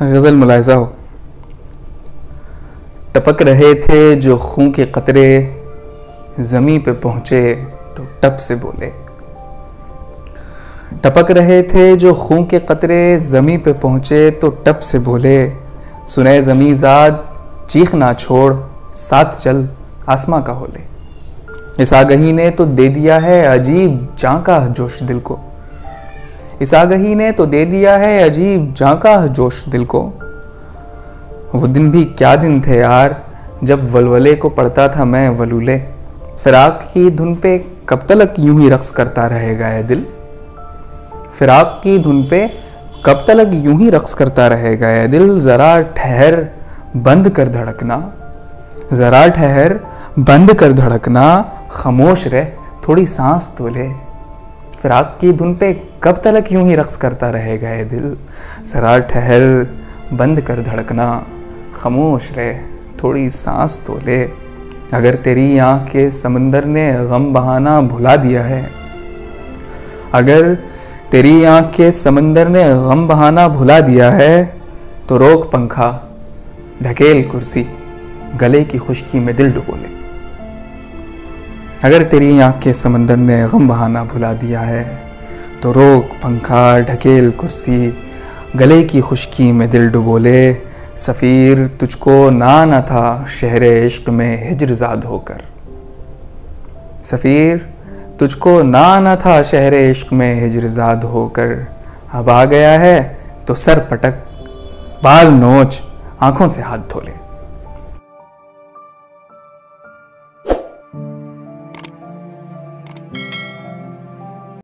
गज़ल मुलाहिज़ा हो। टपक रहे थे जो खून के कतरे, ज़मीं पे पहुँचे तो टप से बोले। टपक रहे थे जो खून के कतरे, ज़मीं पे पहुँचे तो टप से बोले। सुने ज़मीं ज़ाद चीख ना छोड़, साथ चल आसमां का होले। इस आगही ने तो दे दिया है अजीब झांका जोश दिल को। इस आगही ने तो दे दिया है अजीब झांका जोश दिल को। वो दिन भी क्या दिन थे यार, जब वलवले को पढ़ता था मैं वलूले। फिराक की धुन पे कब तलक यूं ही रक्स करता रहेगा ये दिल। फिराक की धुन पे कब तलक यूं ही रक्स करता रहेगा ये दिल। जरा ठहर बंद कर धड़कना, जरा ठहर बंद कर धड़कना, खामोश रह थोड़ी सांस तो ले। फिराक की धुन पे कब तलक यूं ही रक्स करता रहेगा ये दिल। जरा ठहर बंद कर धड़कना, खामोश रह थोड़ी सांस तो ले। अगर तेरी आँख के समंदर ने गम बहाना भुला दिया है, अगर तेरी आँख के समंदर ने गम बहाना भुला दिया है, तो रोक पंखा ढकेल कुर्सी, गले की खुश्की में दिल डुबो ले। अगर तेरी आँख के समंदर ने गम बहाना भुला दिया है, तो रोक पंखा ढकेल कुर्सी, गले की खुश्की में दिल डुबो ले। सफ़ीर तुझको ना आना था शहरे इश्क में हिज्रज़ाद होकर। सफ़ीर तुझको ना आना था शहरे इश्क में हिज्रज़ाद होकर। अब आ गया है तो सर पटक, बाल नोच, आँखों से हाथ धो ले।